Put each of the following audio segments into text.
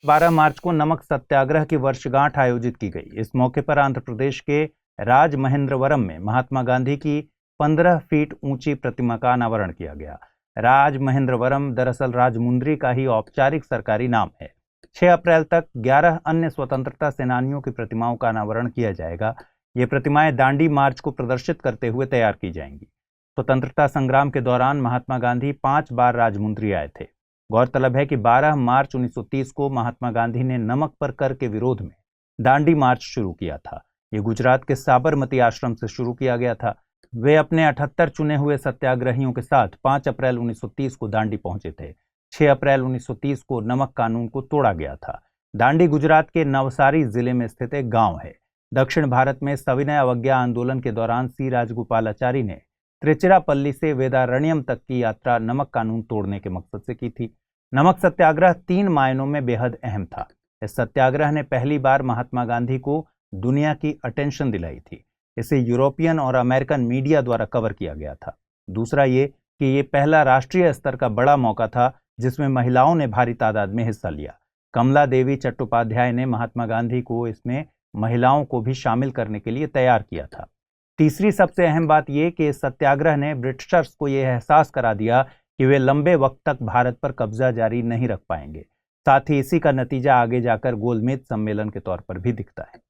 12 मार्च को नमक सत्याग्रह की वर्षगांठ आयोजित की गई। इस मौके पर आंध्र प्रदेश के राजमहेंद्रवरम में महात्मा गांधी की 15 फीट ऊंची प्रतिमा का अनावरण किया गया। राजमहेंद्रवरम दरअसल राजमुंद्री का ही औपचारिक सरकारी नाम है। 6 अप्रैल तक 11 अन्य स्वतंत्रता सेनानियों की प्रतिमाओं का अनावरण किया जाएगा। ये प्रतिमाएं दांडी मार्च को प्रदर्शित करते हुए तैयार की जाएंगी। स्वतंत्रता संग्राम के दौरान महात्मा गांधी 5 बार राजमुंद्री आए थे। गौरतलब है कि 12 मार्च 1930 को महात्मा गांधी ने नमक पर कर के विरोध में दांडी मार्च शुरू किया था। ये गुजरात के साबरमती आश्रम से शुरू किया गया था। वे अपने 78 चुने हुए सत्याग्रहियों के साथ 5 अप्रैल 1930 को दांडी पहुंचे थे। 6 अप्रैल 1930 को नमक कानून को तोड़ा गया था। दांडी गुजरात के नवसारी जिले में स्थित एक गांव है। दक्षिण भारत में सविनय अवज्ञा आंदोलन के दौरान सी राजगोपालाचारी ने त्रिचिरापल्ली से वेदारण्यम तक की यात्रा नमक कानून तोड़ने के मकसद से की थी। नमक सत्याग्रह 3 मायनों में बेहद अहम था। इस सत्याग्रह ने पहली बार महात्मा गांधी को दुनिया की अटेंशन दिलाई थी। इसे यूरोपियन और अमेरिकन मीडिया द्वारा कवर किया गया था। दूसरा ये कि ये पहला राष्ट्रीय स्तर का बड़ा मौका था जिसमें महिलाओं ने भारी तादाद में हिस्सा लिया। कमला देवी चट्टोपाध्याय ने महात्मा गांधी को इसमें महिलाओं को भी शामिल करने के लिए तैयार किया था। तीसरी सबसे अहम बात यह कि इस सत्याग्रह ने ब्रिटिशर्स को यह एहसास करा दिया कि वे लंबे वक्त तक भारत पर कब्जा जारी नहीं रख पाएंगे। साथ ही इसी का नतीजा आगे जाकर गोलमेज सम्मेलन के तौर पर भी दिखता है।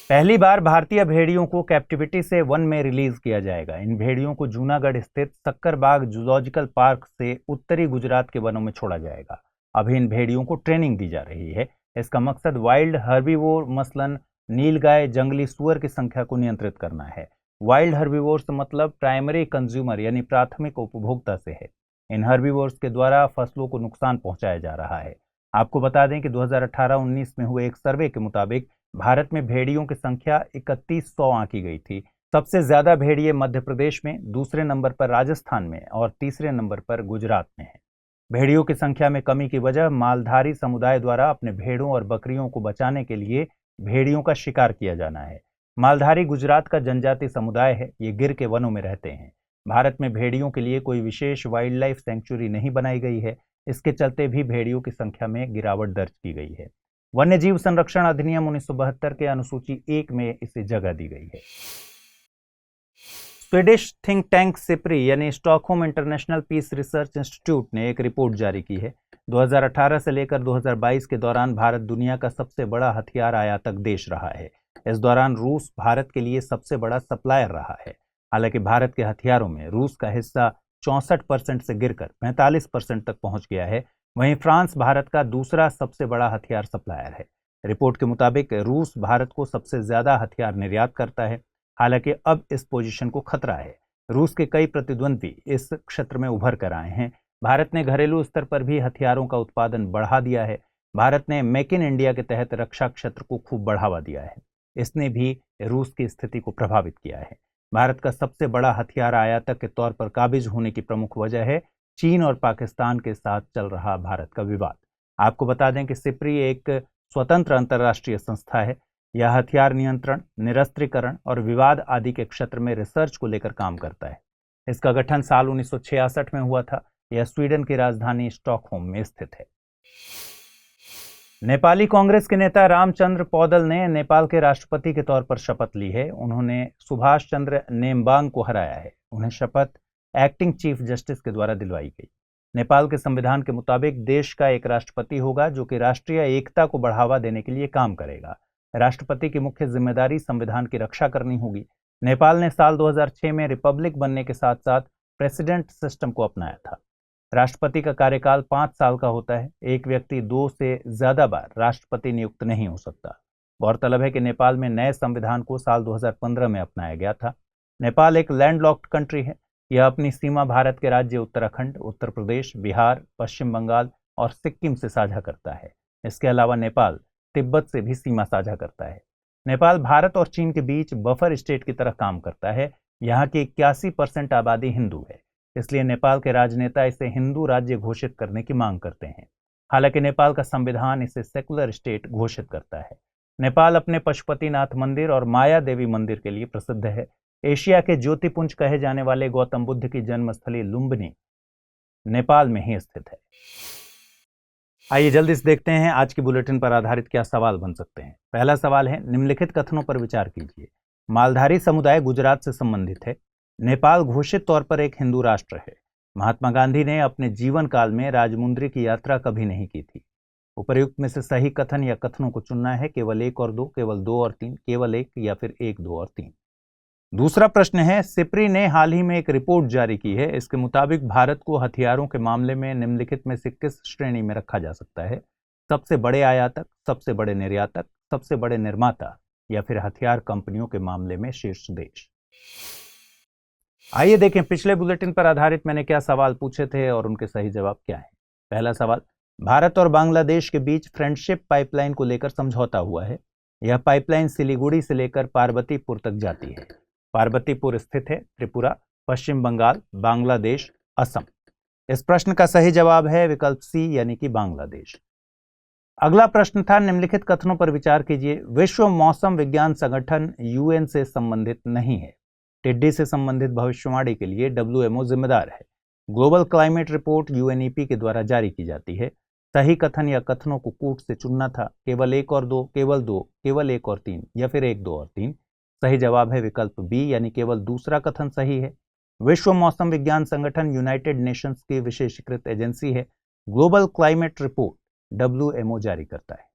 पहली बार भारतीय भेड़ियों को कैप्टिविटी से वन में रिलीज किया जाएगा। इन भेड़ियों को जूनागढ़ स्थित सक्करबाग जूलॉजिकल पार्क से उत्तरी गुजरात के वनों में छोड़ा जाएगा। अभी इन भेड़ियों को ट्रेनिंग दी जा रही है। इसका मकसद वाइल्ड हर्बीवोर मसलन नीलगाय, जंगली सुअर की संख्या को नियंत्रित करना है। वाइल्ड हर्बीवोर्स मतलब प्राइमरी कंज्यूमर यानी प्राथमिक उपभोक्ता से है। इन हर्बीवोर्स के द्वारा फसलों को नुकसान पहुंचाया जा रहा है। आपको बता दें कि 2018-19 में हुए एक सर्वे के मुताबिक भारत में भेड़ियों की संख्या 3100 आंकी गई थी। सबसे ज्यादा भेड़िए मध्य प्रदेश में, दूसरे नंबर पर राजस्थान में और तीसरे नंबर पर गुजरात में है। भेड़ियों की संख्या में कमी की वजह मालधारी समुदाय द्वारा अपने भेड़ों और बकरियों को बचाने के लिए भेड़ियों का शिकार किया जाना है। मालधारी गुजरात का जनजाति समुदाय है। ये गिर के वनों में रहते हैं। भारत में भेड़ियों के लिए कोई विशेष वाइल्ड लाइफ सेंचुरी नहीं बनाई गई है। इसके चलते भी भेड़ियों की संख्या में गिरावट दर्ज की गई है। वन्य जीव संरक्षण अधिनियम 1972 के अनुसूची 1 में इसे जगह दी गई है। स्वीडिश थिंक टैंक सिप्री यानी Stockholm international peace research institute ने एक रिपोर्ट जारी की है। 2018 से लेकर 2022 के दौरान भारत दुनिया का सबसे बड़ा हथियार आयातक देश रहा है। इस दौरान रूस भारत के लिए सबसे बड़ा सप्लायर रहा है। हालांकि भारत के हथियारों में रूस का हिस्सा 64% से गिरकर 45% तक पहुंच गया है। वहीं फ्रांस भारत का दूसरा सबसे बड़ा हथियार सप्लायर है। रिपोर्ट के मुताबिक रूस भारत को सबसे ज्यादा हथियार निर्यात करता है। हालांकि अब इस पोजीशन को खतरा है। रूस के कई प्रतिद्वंद्वी इस क्षेत्र में उभर कर आए हैं। भारत ने घरेलू स्तर पर भी हथियारों का उत्पादन बढ़ा दिया है। भारत ने मेक इन इंडिया के तहत रक्षा क्षेत्र को खूब बढ़ावा दिया है। इसने भी रूस की स्थिति को प्रभावित किया है। भारत का सबसे बड़ा हथियार आयातक के तौर पर काबिज होने की प्रमुख वजह है चीन और पाकिस्तान के साथ चल रहा भारत का विवाद। आपको बता दें कि सिप्री एक स्वतंत्र अंतर्राष्ट्रीय संस्था है। यह हथियार नियंत्रण, निरस्त्रीकरण और विवाद आदि के क्षेत्र में रिसर्च को लेकर काम करता है। इसका गठन साल 1966 में हुआ था। यह स्वीडन की राजधानी स्टॉकहोम में स्थित है। नेपाली कांग्रेस के नेता रामचंद्र पौडेल ने नेपाल के राष्ट्रपति के तौर पर शपथ ली है। उन्होंने सुभाष चंद्र नेम्बांग को हराया है। उन्हें शपथ एक्टिंग चीफ जस्टिस के द्वारा दिलवाई गई। नेपाल के संविधान के मुताबिक देश का एक राष्ट्रपति होगा जो कि राष्ट्रीय एकता को बढ़ावा देने के लिए काम करेगा। राष्ट्रपति की मुख्य जिम्मेदारी संविधान की रक्षा करनी होगी। नेपाल ने साल 2006 में रिपब्लिक बनने के साथ साथ प्रेसिडेंट सिस्टम को अपनाया था। राष्ट्रपति का कार्यकाल 5 साल का होता है। एक व्यक्ति 2 से ज्यादा बार राष्ट्रपति नियुक्त नहीं हो सकता। गौरतलब है कि नेपाल में नए संविधान को साल 2015 में अपनाया गया था। नेपाल एक लैंडलॉक्ड कंट्री है। यह अपनी सीमा भारत के राज्य उत्तराखंड, उत्तर प्रदेश, बिहार, पश्चिम बंगाल और सिक्किम से साझा करता है। इसके अलावा नेपाल तिब्बत से भी सीमा साझा करता है। नेपाल भारत और चीन के बीच बफर स्टेट की तरह काम करता है। यहाँ की 81% आबादी हिंदू है, इसलिए नेपाल के राजनेता इसे हिंदू राज्य घोषित करने की मांग करते हैं। हालांकि नेपाल का संविधान इसे सेकुलर स्टेट घोषित करता है। नेपाल अपने पशुपतिनाथ मंदिर और माया देवी मंदिर के लिए प्रसिद्ध है। एशिया के ज्योतिपुंज कहे जाने वाले गौतम बुद्ध की जन्मस्थली लुम्बिनी नेपाल में ही स्थित है। आइए जल्दी से देखते हैं आज की बुलेटिन पर आधारित क्या सवाल बन सकते हैं। पहला सवाल है, निम्नलिखित कथनों पर विचार कीजिए। मालधारी समुदाय गुजरात से संबंधित है। नेपाल घोषित तौर पर एक हिंदू राष्ट्र है। महात्मा गांधी ने अपने जीवन काल में राजमुंद्री की यात्रा कभी नहीं की थी। उपर्युक्त में से सही कथन या कथनों को चुनना है, केवल 1 और 2, केवल 2 और 3, केवल 1 या फिर 1, 2 और 3। दूसरा प्रश्न है, सिप्री ने हाल ही में एक रिपोर्ट जारी की है। इसके मुताबिक भारत को हथियारों के मामले में निम्नलिखित में से किस श्रेणी में रखा जा सकता है? सबसे बड़े आयातक, सबसे बड़े निर्यातक, सबसे बड़े निर्माता या फिर हथियार कंपनियों के मामले में शीर्ष देश। आइए देखें पिछले बुलेटिन पर आधारित मैंने क्या सवाल पूछे थे और उनके सही जवाब क्या है। पहला सवाल, भारत और बांग्लादेश के बीच फ्रेंडशिप पाइपलाइन को लेकर समझौता हुआ है। यह पाइपलाइन सिलीगुड़ी से लेकर पार्वतीपुर तक जाती है। पार्वतीपुर स्थित है त्रिपुरा, पश्चिम बंगाल, बांग्लादेश, असम। इस प्रश्न का सही जवाब है विकल्प सी यानी कि बांग्लादेश। अगला प्रश्न था, निम्नलिखित कथनों पर विचार कीजिए। विश्व मौसम विज्ञान संगठन यूएन से संबंधित नहीं है। टिड्डी से संबंधित भविष्यवाणी के लिए WMO जिम्मेदार है। ग्लोबल क्लाइमेट रिपोर्ट UNEP के द्वारा जारी की जाती है। सही कथन या कथनों को कूट से चुनना था, केवल 1 और 2, केवल 2, केवल 1 और 3 या फिर 1, 2 और 3। सही जवाब है विकल्प बी यानी केवल दूसरा कथन सही है। विश्व मौसम विज्ञान संगठन यूनाइटेड नेशंस की विशेषीकृत एजेंसी है। ग्लोबल क्लाइमेट रिपोर्ट WMO जारी करता है।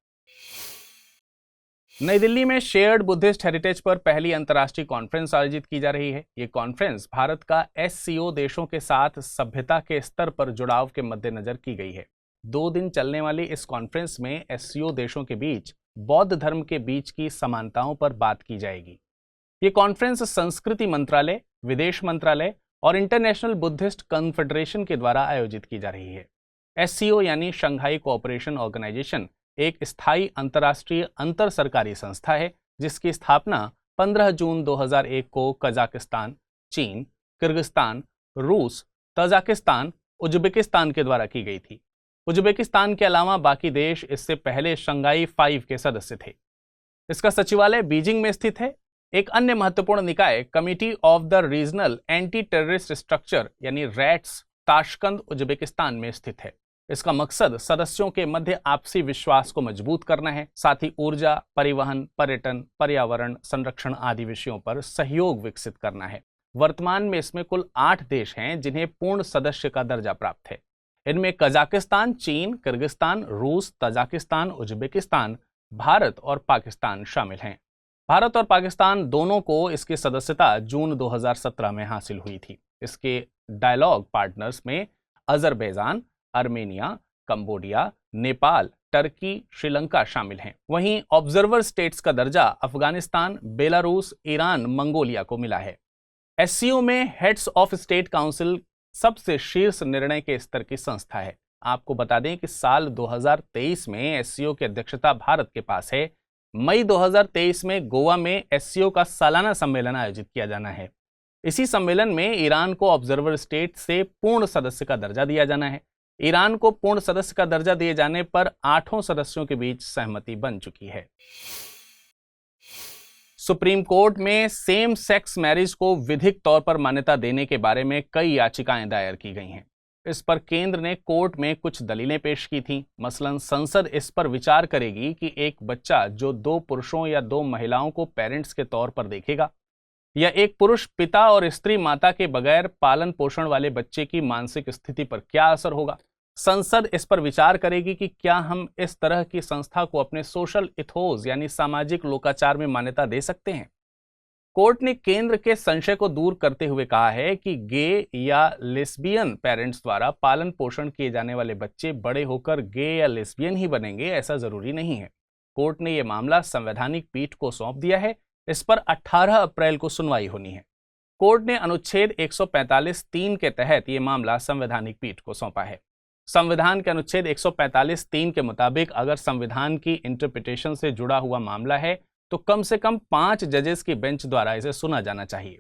नई दिल्ली में शेयर्ड बुद्धिस्ट हेरिटेज पर पहली अंतर्राष्ट्रीय कॉन्फ्रेंस आयोजित की जा रही है। ये कॉन्फ्रेंस भारत का SCO देशों के साथ सभ्यता के स्तर पर जुड़ाव के मद्देनजर की गई है। 2 दिन चलने वाली इस कॉन्फ्रेंस में SCO देशों के बीच बौद्ध धर्म के बीच की समानताओं पर बात की जाएगी। ये कॉन्फ्रेंस संस्कृति मंत्रालय, विदेश मंत्रालय और इंटरनेशनल बुद्धिस्ट कन्फेडरेशन के द्वारा आयोजित की जा रही है। SCO यानी शंघाई कोऑपरेशन ऑर्गेनाइजेशन एक स्थायी अंतर्राष्ट्रीय अंतर सरकारी संस्था है, जिसकी स्थापना 15 जून 2001 को कजाकिस्तान, चीन, किर्गिस्तान, रूस, तजाकिस्तान, उज्बेकिस्तान के द्वारा की गई थी। उज्बेकिस्तान के अलावा बाकी देश इससे पहले शंघाई 5 के सदस्य थे। इसका सचिवालय बीजिंग में स्थित है। एक अन्य महत्वपूर्ण निकाय committee of the regional anti terrorist structure यानी रैट्स ताशकंद उज्बेकिस्तान में स्थित है। इसका मकसद सदस्यों के मध्य आपसी विश्वास को मजबूत करना है, साथ ही ऊर्जा, परिवहन, पर्यटन, पर्यावरण संरक्षण आदि विषयों पर सहयोग विकसित करना है। वर्तमान में इसमें कुल 8 देश हैं जिन्हें पूर्ण सदस्य का दर्जा प्राप्त है। इनमें कजाकिस्तान, चीन, किर्गिस्तान, रूस, तजाकिस्तान, उज्बेकिस्तान, भारत और पाकिस्तान शामिल हैं। भारत और पाकिस्तान दोनों को इसकी सदस्यता जून 2017 में हासिल हुई थी। इसके डायलॉग पार्टनर्स में Azerbaijan, Armenia, Cambodia, Nepal, Turkey, Sri Lanka शामिल हैं। वहीं ऑब्जर्वर स्टेट्स का दर्जा अफगानिस्तान, बेलारूस, ईरान, मंगोलिया को मिला है। SCO में हेड्स ऑफ स्टेट काउंसिल सबसे शीर्ष निर्णय के स्तर की संस्था है। आपको बता दें कि साल 2023 में SCO की अध्यक्षता भारत के पास है। मई 2023 में गोवा में SCO का सालाना सम्मेलन आयोजित किया जाना है। इसी सम्मेलन में ईरान को ऑब्जर्वर स्टेट से पूर्ण सदस्य का दर्जा दिया जाना है। ईरान को पूर्ण सदस्य का दर्जा दिए जाने पर 8 सदस्यों के बीच सहमति बन चुकी है। सुप्रीम कोर्ट में सेम सेक्स मैरिज को विधिक तौर पर मान्यता देने के बारे में कई याचिकाएं दायर की गई हैं। इस पर केंद्र ने कोर्ट में कुछ दलीलें पेश की थीं। मसलन संसद इस पर विचार करेगी कि एक बच्चा जो 2 पुरुषों या 2 महिलाओं को पेरेंट्स के तौर पर देखेगा, या एक पुरुष पिता और स्त्री माता के बगैर पालन पोषण वाले बच्चे की मानसिक स्थिति पर क्या असर होगा। संसद इस पर विचार करेगी कि क्या हम इस तरह की संस्था को अपने सोशल इथोस यानी सामाजिक लोकाचार में मान्यता दे सकते हैं। कोर्ट ने केंद्र के संशय को दूर करते हुए कहा है कि गे या लेस्बियन पेरेंट्स द्वारा पालन पोषण किए जाने वाले बच्चे बड़े होकर गे या लेस्बियन ही बनेंगे, ऐसा जरूरी नहीं है। कोर्ट ने यह मामला संवैधानिक पीठ को सौंप दिया है। इस पर 18 अप्रैल को सुनवाई होनी है। कोर्ट ने अनुच्छेद 145(3) के तहत यह मामला संवैधानिक पीठ को सौंपा है। संविधान के अनुच्छेद 145(3) के मुताबिक अगर संविधान की इंटरप्रिटेशन से जुड़ा हुआ मामला है तो कम से कम 5 जजेस की बेंच द्वारा इसे सुना जाना चाहिए।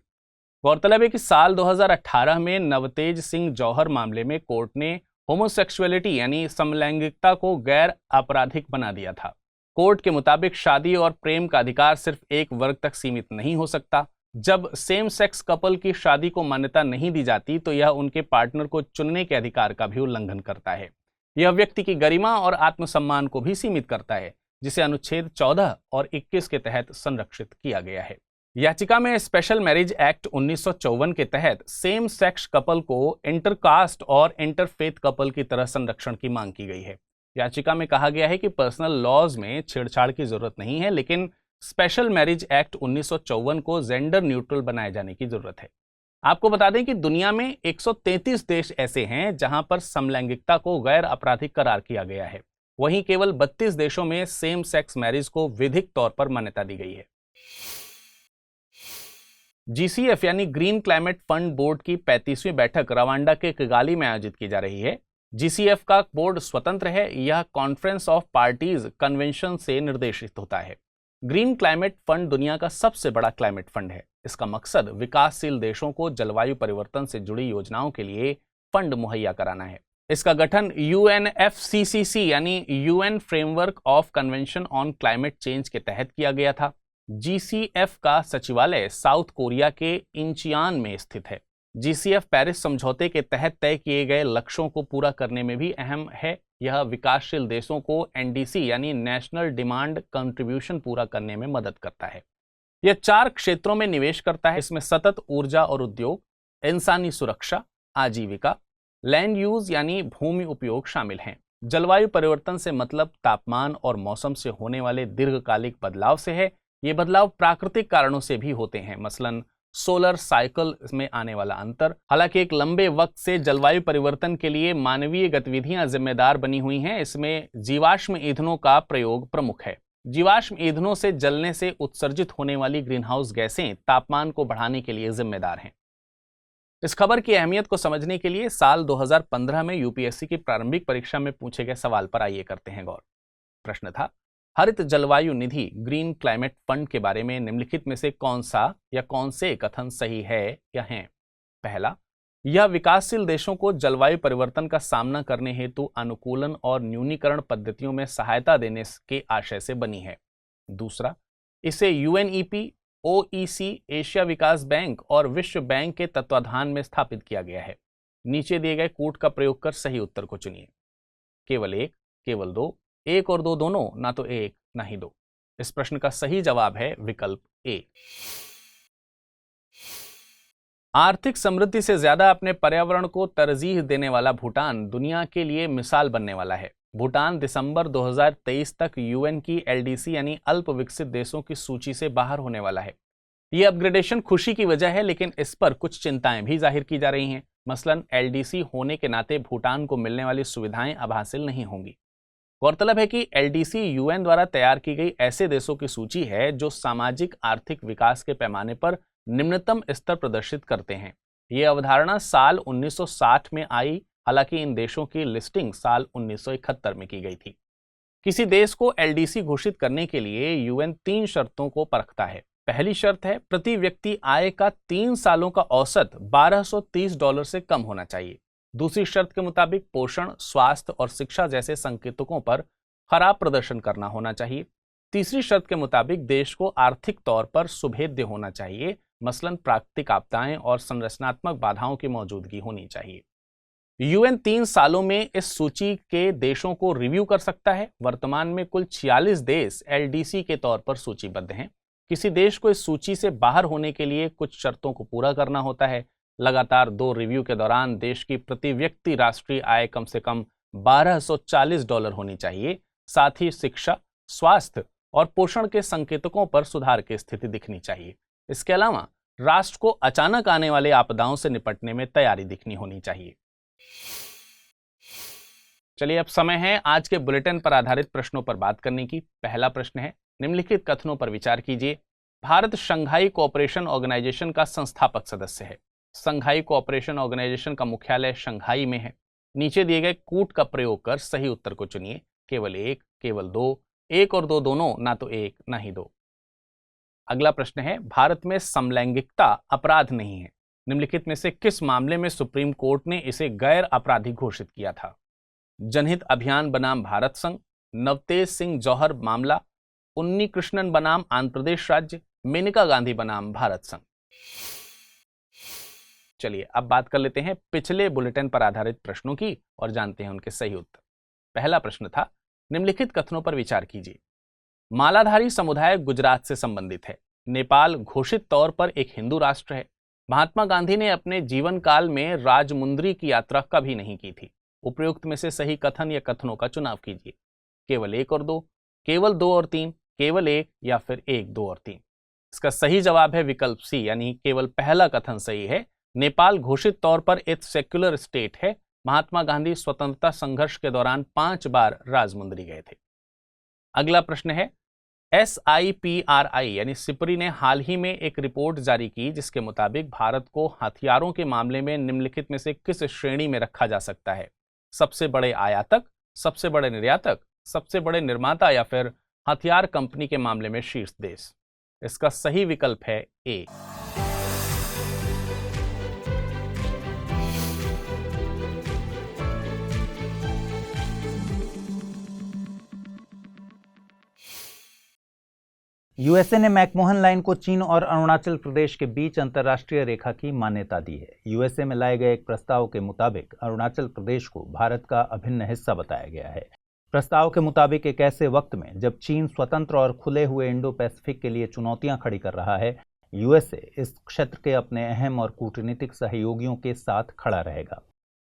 गौरतलब है कि साल 2018 में नवतेज सिंह जौहर मामले में कोर्ट ने होमोसेक्सुअलिटी यानी समलैंगिकता को गैर आपराधिक बना दिया था। कोर्ट के मुताबिक शादी और प्रेम का अधिकार सिर्फ एक वर्ग तक सीमित नहीं हो सकता। जब सेम सेक्स कपल की शादी को मान्यता नहीं दी जाती तो यह उनके पार्टनर को चुनने के अधिकार का भी उल्लंघन करता है। यह व्यक्ति की गरिमा और आत्मसम्मान को भी सीमित करता है, जिसे अनुच्छेद 14 और 21 के तहत संरक्षित किया गया है। याचिका में स्पेशल मैरिज एक्ट 1954 के तहत सेम सेक्स कपल को इंटरकास्ट और इंटरफेथ कपल की तरह संरक्षण की मांग की गई है। याचिका में कहा गया है कि पर्सनल लॉज में छेड़छाड़ की जरूरत नहीं है, लेकिन स्पेशल मैरिज एक्ट 1954 को जेंडर न्यूट्रल बनाए जाने की जरूरत है। आपको बता दें कि दुनिया में 133 देश ऐसे हैं जहां पर समलैंगिकता को गैर आपराधिक करार किया गया है। वहीं केवल 32 देशों में सेम सेक्स मैरिज को विधिक तौर पर मान्यता दी गई है। GCF यानी ग्रीन क्लाइमेट फंड बोर्ड की 35वीं बैठक रवांडा के किगाली में आयोजित की जा रही है। GCF का बोर्ड स्वतंत्र है। यह कॉन्फ्रेंस ऑफ पार्टीज कन्वेंशन से निर्देशित होता है। ग्रीन क्लाइमेट फंड दुनिया का सबसे बड़ा क्लाइमेट फंड है। इसका मकसद विकासशील देशों को जलवायु परिवर्तन से जुड़ी योजनाओं के लिए फंड मुहैया कराना है। इसका गठन UNFCCC यानी UN framework of convention on climate change के तहत किया गया था। GCF का सचिवालय साउथ कोरिया के इंचियान में स्थित है। GCF पेरिस समझौते के तहत तय किए गए लक्ष्यों को पूरा करने में भी अहम है। यह विकासशील देशों को NDC यानी नेशनल डिमांड कंट्रीब्यूशन पूरा करने में मदद करता है। यह 4 क्षेत्रों में निवेश करता है। इसमें सतत ऊर्जा और उद्योग, इंसानी सुरक्षा, आजीविका, लैंड यूज यानी भूमि उपयोग शामिल हैं। जलवायु परिवर्तन से मतलब तापमान और मौसम से होने वाले दीर्घकालिक बदलाव से है। ये बदलाव प्राकृतिक कारणों से भी होते हैं, मसलन सोलर साइकिल में आने वाला अंतर। हालांकि एक लंबे वक्त से जलवायु परिवर्तन के लिए मानवीय गतिविधियां जिम्मेदार बनी हुई हैं। इसमें जीवाश्म ईंधनों का प्रयोग प्रमुख है। जीवाश्म ईंधनों से जलने से उत्सर्जित होने वाली ग्रीनहाउस गैसें तापमान को बढ़ाने के लिए जिम्मेदार हैं। इस खबर की अहमियत को समझने के लिए साल 2015 में UPSC की प्रारंभिक परीक्षा में पूछे गए सवाल पर आइए करते हैं गौर। प्रश्न था, हरित जलवायु निधि ग्रीन क्लाइमेट फंड के बारे में निम्नलिखित में से कौन सा या कौन से कथन सही है या हैं? पहला, यह विकासशील देशों को जलवायु परिवर्तन का सामना करने हेतु अनुकूलन और न्यूनीकरण पद्धतियों में सहायता देने के आशय से बनी है। दूसरा, इसे UNEP, OEC, एशिया विकास बैंक और विश्व बैंक के तत्वाधान में स्थापित किया गया है। नीचे दिए गए कूट का प्रयोग कर सही उत्तर को चुनिए। केवल एक, केवल दो, एक और दो दोनों, ना तो एक ना ही दो। इस प्रश्न का सही जवाब है विकल्प ए। आर्थिक समृद्धि से ज्यादा अपने पर्यावरण को तरजीह देने वाला भूटान दुनिया के लिए मिसाल बनने वाला है। भूटान दिसंबर 2023 तक UN की LDC यानी अल्प विकसित देशों की सूची से बाहर होने वाला है। यह अपग्रेडेशन खुशी की वजह है, लेकिन इस पर कुछ चिंताएं भी जाहिर की जा रही हैं। मसलन LDC होने के नाते भूटान को मिलने वाली सुविधाएं अब हासिल नहीं होंगी। गौरतलब है कि LDC UN द्वारा तैयार की गई ऐसे देशों की सूची है जो सामाजिक आर्थिक विकास के पैमाने पर निम्नतम स्तर प्रदर्शित करते हैं। ये अवधारणा साल 1960 में आई, हालांकि इन देशों की लिस्टिंग साल 1971 में की गई थी। किसी देश को LDC घोषित करने के लिए UN 3 शर्तों को परखता है। पहली शर्त है, प्रति व्यक्ति आय का 3 सालों का औसत $1230 से कम होना चाहिए। दूसरी शर्त के मुताबिक पोषण, स्वास्थ्य और शिक्षा जैसे संकेतकों पर खराब प्रदर्शन करना होना चाहिए। तीसरी शर्त के मुताबिक देश को आर्थिक तौर पर सुभेद्य होना चाहिए, मसलन प्राकृतिक आपदाएं और संरचनात्मक बाधाओं की मौजूदगी होनी चाहिए। UN 3 सालों में इस सूची के देशों को रिव्यू कर सकता है। वर्तमान में कुल 46 देश LDC के तौर पर सूचीबद्ध हैं। किसी देश को इस सूची से बाहर होने के लिए कुछ शर्तों को पूरा करना होता है। लगातार 2 रिव्यू के दौरान देश की प्रति व्यक्ति राष्ट्रीय आय कम से कम $1240 होनी चाहिए। साथ ही शिक्षा, स्वास्थ्य और पोषण के संकेतकों पर सुधार की स्थिति दिखनी चाहिए। इसके अलावा राष्ट्र को अचानक आने वाले आपदाओं से निपटने में तैयारी दिखनी होनी चाहिए। चलिए, अब समय है आज के बुलेटिन पर आधारित प्रश्नों पर बात करने की। पहला प्रश्न है, निम्नलिखित कथनों पर विचार कीजिए। भारत शंघाई कोऑपरेशन ऑर्गेनाइजेशन का संस्थापक सदस्य है। शंघाई कोऑपरेशन ऑर्गेनाइजेशन का मुख्यालय शंघाई में है। नीचे दिए गए कूट का प्रयोग कर सही उत्तर को चुनिए। केवल एक, केवल दो, एक और दो दोनों, ना तो एक ना ही दो। अगला प्रश्न है, भारत में समलैंगिकता अपराध नहीं है, निम्नलिखित में से किस मामले में सुप्रीम कोर्ट ने इसे गैर आपराधिक घोषित किया था? जनहित अभियान बनाम भारत संघ, नवतेज सिंह जौहर मामला, उन्नी कृष्णन बनाम आंध्र प्रदेश राज्य, मेनका गांधी बनाम भारत संघ। चलिए अब बात कर लेते हैं पिछले बुलेटिन पर आधारित प्रश्नों की और जानते हैं उनके सही उत्तर। पहला प्रश्न था, निम्नलिखित कथनों पर विचार कीजिए। मालाधारी समुदाय गुजरात से संबंधित है। नेपाल घोषित तौर पर एक हिंदू राष्ट्र है। महात्मा गांधी ने अपने जीवन काल में राजमुंद्री की यात्रा कभी नहीं की थी। उपयुक्त में से सही कथन या कथनों का चुनाव कीजिए। केवल 1 और 2, केवल 2 और 3, केवल 1 या फिर 1, 2 और 3। इसका सही जवाब है विकल्प सी, यानी केवल पहला कथन सही है। नेपाल घोषित तौर पर एक सेक्युलर स्टेट है। महात्मा गांधी स्वतंत्रता संघर्ष के दौरान 5 बार राजमुंद्री गए थे। अगला प्रश्न है, SIPRI यानी सिपरी ने हाल ही में एक रिपोर्ट जारी की जिसके मुताबिक भारत को हथियारों के मामले में निम्नलिखित में से किस श्रेणी में रखा जा सकता है? सबसे बड़े आयातक, सबसे बड़े निर्यातक, सबसे बड़े निर्माता या फिर हथियार कंपनी के मामले में शीर्ष देश? इसका सही विकल्प है ए। यूएसए ने मैकमोहन लाइन को चीन और अरुणाचल प्रदेश के बीच अंतर्राष्ट्रीय रेखा की मान्यता दी है। यूएसए में लाए गए एक प्रस्ताव के मुताबिक अरुणाचल प्रदेश को भारत का अभिन्न हिस्सा बताया गया है। प्रस्ताव के मुताबिक एक ऐसे वक्त में जब चीन स्वतंत्र और खुले हुए इंडो पैसिफिक के लिए चुनौतियां खड़ी कर रहा है, यूएसए इस क्षेत्र के अपने अहम और कूटनीतिक सहयोगियों के साथ खड़ा रहेगा।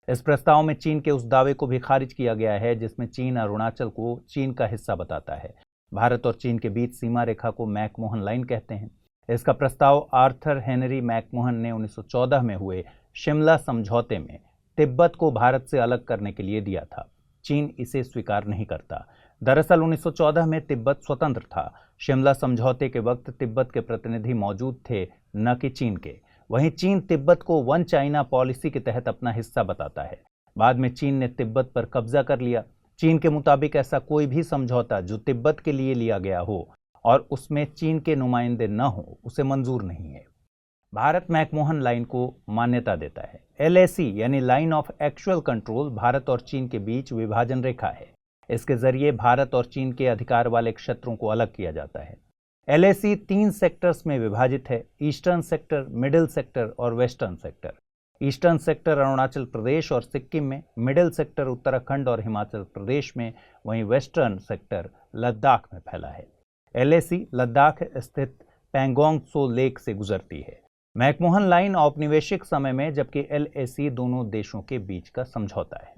इस प्रस्ताव में चीन के उस दावे को भी खारिज किया गया है जिसमें चीन अरुणाचल को चीन का हिस्सा बताता है। भारत और चीन के बीच सीमा रेखा को मैकमोहन लाइन कहते हैं। इसका प्रस्ताव आर्थर हेनरी मैकमोहन ने 1914 में हुए शिमला समझौते में तिब्बत को भारत से अलग करने के लिए दिया था। चीन इसे स्वीकार नहीं करता। दरअसल 1914 में तिब्बत स्वतंत्र था। शिमला समझौते के वक्त तिब्बत के प्रतिनिधि मौजूद थे, न कि चीन के। वहीं चीन तिब्बत को वन चाइना पॉलिसी के तहत अपना हिस्सा बताता है। बाद में चीन ने तिब्बत पर कब्जा कर लिया। चीन के मुताबिक ऐसा कोई भी समझौता जो तिब्बत के लिए लिया गया हो और उसमें चीन के नुमाइंदे न हो, उसे मंजूर नहीं है। भारत मैकमोहन लाइन को मान्यता देता है। LAC यानी line of actual control Bharat और चीन के बीच विभाजन रेखा है। इसके जरिए भारत और चीन के अधिकार वाले क्षेत्रों को अलग किया जाता है। LAC 3 सेक्टर्स में विभाजित है, ईस्टर्न सेक्टर, मिडिल सेक्टर और western sector. Eastern sector Arunachal Pradesh और सिक्किम में, मिडिल सेक्टर उत्तराखंड और हिमाचल प्रदेश में, वहीं वेस्टर्न सेक्टर लद्दाख में फैला है। LAC लद्दाख स्थित पैंगोंग त्सो लेक से गुजरती है। मैकमोहन लाइन औपनिवेशिक समय में, जबकि LAC दोनों देशों के बीच का समझौता है।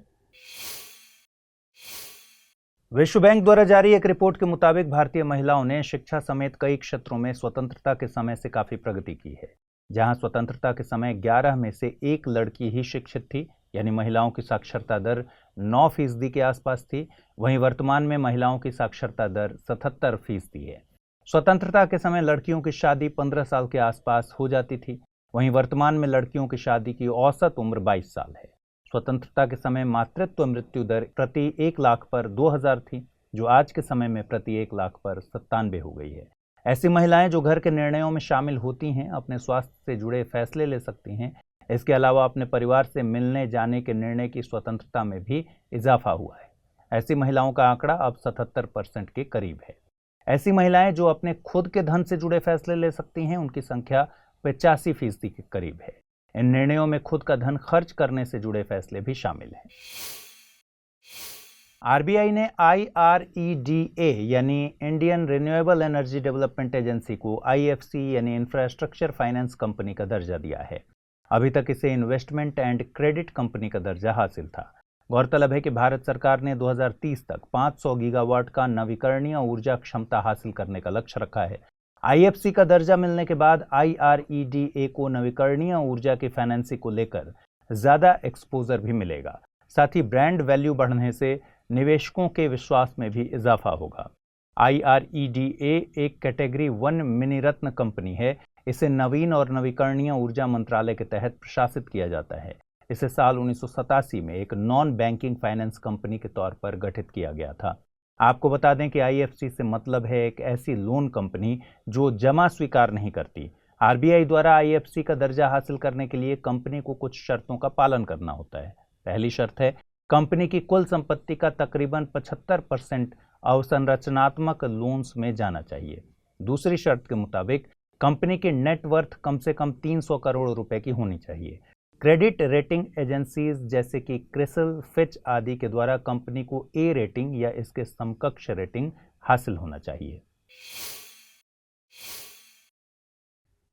विश्व बैंक द्वारा जारी एक रिपोर्ट के मुताबिक भारतीय महिलाओं ने शिक्षा समेत कई क्षेत्रों में स्वतंत्रता के समय से काफी प्रगति की है। जहां स्वतंत्रता के समय 11 में से 1 लड़की ही शिक्षित थी, यानी महिलाओं की साक्षरता दर 9% के आसपास थी, वहीं वर्तमान में महिलाओं की साक्षरता दर 77% है। स्वतंत्रता के समय लड़कियों की शादी 15 साल के आसपास हो जाती थी, वहीं वर्तमान में लड़कियों की शादी की औसत उम्र 22 साल है। स्वतंत्रता के समय मातृत्व मृत्यु दर प्रति 1 लाख पर 2000 थी, जो आज के समय में प्रति 1 लाख पर 97 हो गई है। ऐसी महिलाएं जो घर के निर्णयों में शामिल होती हैं, अपने स्वास्थ्य से जुड़े फैसले ले सकती हैं। इसके अलावा अपने परिवार से मिलने जाने के निर्णय की स्वतंत्रता में भी इजाफा हुआ है। ऐसी महिलाओं का आंकड़ा अब 77% के करीब है। ऐसी महिलाएं जो अपने खुद के धन से जुड़े फैसले ले सकती हैं, उनकी संख्या 85% के करीब है। इन निर्णयों में खुद का धन खर्च करने से जुड़े फैसले भी शामिल हैं। RBI ने IREDA यानी Indian renewable energy development agency को IFC यानी इंफ्रास्ट्रक्चर फाइनेंस कंपनी का दर्जा दिया है। अभी तक इसे इन्वेस्टमेंट एंड क्रेडिट कंपनी का दर्जा हासिल था। गौरतलब है कि भारत सरकार ने 2030 तक 500 गीगावाट का नवीकरणीय ऊर्जा क्षमता हासिल करने का लक्ष्य रखा है। IFC का दर्जा मिलने के बाद IREDA को नवीकरणीय ऊर्जा की फाइनेंसिंग को लेकर ज्यादा एक्सपोजर भी मिलेगा। साथ ही ब्रांड वैल्यू बढ़ने से निवेशकों के विश्वास में भी इजाफा होगा। IREDA एक कैटेगरी 1 मिनी रत्न कंपनी है। इसे नवीन और नवीकरणीय ऊर्जा मंत्रालय के तहत प्रशासित किया जाता है। इसे साल 1987 में एक नॉन बैंकिंग फाइनेंस कंपनी के तौर पर गठित किया गया था। आपको बता दें कि आईएफसी से मतलब है एक ऐसी लोन कंपनी जो जमा स्वीकार नहीं करती। आरबीआई द्वारा आईएफसी का दर्जा हासिल करने के लिए कंपनी को कुछ शर्तों का पालन करना होता है। पहली शर्त है, कंपनी की कुल संपत्ति का तकरीबन 75% अवसंरचनात्मक लोन्स में जाना चाहिए। दूसरी शर्त के मुताबिक कंपनी की नेटवर्थ कम से कम 300 करोड़ रुपए की होनी चाहिए। क्रेडिट रेटिंग एजेंसीज जैसे कि क्रिसिल, फिच आदि के द्वारा कंपनी को ए रेटिंग या इसके समकक्ष रेटिंग हासिल होना चाहिए।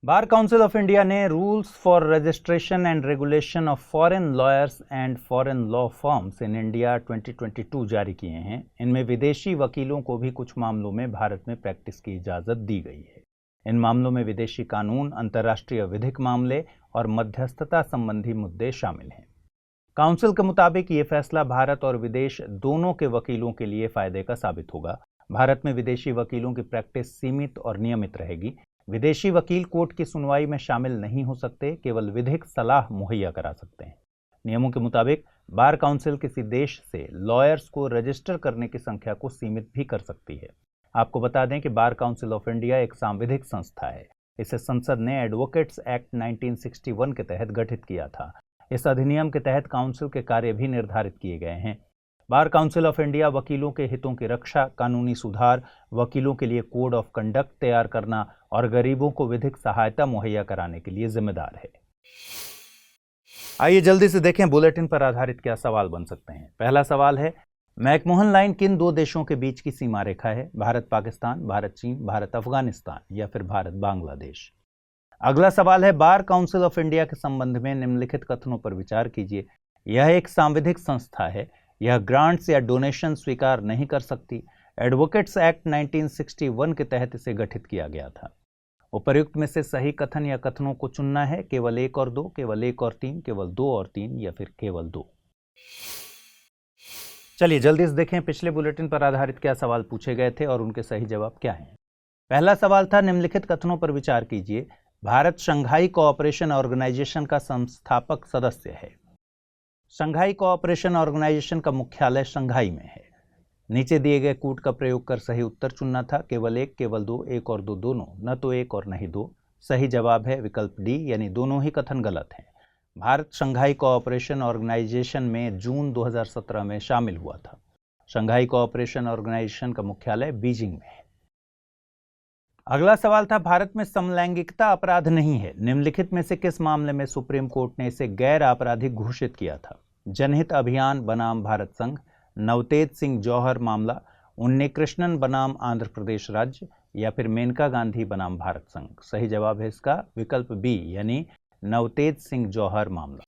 बार काउंसिल ऑफ इंडिया ने rules for registration and regulation of foreign lawyers and foreign law firms in India 2022 जारी किए हैं। इनमें विदेशी वकीलों को भी कुछ मामलों में भारत में प्रैक्टिस की इजाजत दी गई है। इन मामलों में विदेशी कानून, अंतर्राष्ट्रीय विधिक मामले और मध्यस्थता संबंधी मुद्दे शामिल हैं। काउंसिल के मुताबिक ये फैसला भारत और विदेश दोनों के वकीलों के लिए फायदे का साबित होगा। भारत में विदेशी वकीलों की प्रैक्टिस सीमित और नियमित रहेगी। विदेशी वकील कोर्ट की सुनवाई में शामिल नहीं हो सकते, केवल विधिक सलाह मुहैया करा सकते हैं। नियमों के मुताबिक बार काउंसिल किसी देश से लॉयर्स को रजिस्टर करने की संख्या को सीमित भी कर सकती है। आपको बता दें कि बार काउंसिल ऑफ इंडिया एक सांविधिक संस्था है। इसे संसद ने एडवोकेट्स एक्ट 1961 के तहत गठित किया था। इस अधिनियम के तहत काउंसिल के कार्य भी निर्धारित किए गए हैं। बार काउंसिल ऑफ इंडिया वकीलों के हितों की रक्षा, कानूनी सुधार, वकीलों के लिए कोड ऑफ कंडक्ट तैयार करना और गरीबों को विधिक सहायता मुहैया कराने के लिए जिम्मेदार है। आइए जल्दी से देखें बुलेटिन पर आधारित क्या सवाल बन सकते हैं। पहला सवाल है, मैकमोहन लाइन किन दो देशों के बीच की सीमा रेखा है? भारत पाकिस्तान, भारत चीन, भारत अफगानिस्तान या फिर भारत बांग्लादेश? अगला सवाल है, बार काउंसिल ऑफ इंडिया के संबंध में निम्नलिखित कथनों पर विचार कीजिए। यह एक सांविधिक संस्था है। यह ग्रांट्स या डोनेशन स्वीकार नहीं कर सकती। एडवोकेट्स एक्ट 1961 के तहत इसे गठित किया गया था। उपर्युक्त में से सही कथन या कथनों को चुनना है, केवल 1 और 2, केवल 1 और 3, केवल 2 और 3 या फिर केवल 2। चलिए जल्दी से देखें पिछले बुलेटिन पर आधारित क्या सवाल पूछे गए थे और उनके सही जवाब क्या हैं। पहला सवाल था, निम्नलिखित कथनों पर विचार कीजिए। भारत शंघाई कोऑपरेशन ऑर्गेनाइजेशन का संस्थापक सदस्य है। शंघाई कोऑपरेशन ऑर्गेनाइजेशन का मुख्यालय शंघाई में है। नीचे दिए गए कूट का प्रयोग कर सही उत्तर चुनना था। केवल 1, केवल 2, 1 और 2 दोनों, न तो 1 और नहीं 2। सही जवाब है विकल्प डी, यानी दोनों ही कथन गलत हैं। भारत शंघाई कोऑपरेशन ऑर्गेनाइजेशन में जून 2017 में शामिल हुआ था। शंघाई कोऑपरेशन ऑर्गेनाइजेशन का मुख्यालय बीजिंग में है। अगला सवाल था, भारत में समलैंगिकता अपराध नहीं है। निम्नलिखित में से किस मामले में सुप्रीम कोर्ट ने इसे गैर आपराधिक घोषित किया था? जनहित अभियान बनाम भारत संघ, नवतेज सिंह जौहर मामला, उन्नीकृष्णन बनाम आंध्र प्रदेश राज्य या फिर मेनका गांधी बनाम भारत संघ? सही जवाब है इसका विकल्प बी, यानी नवतेज सिंह जौहर मामला।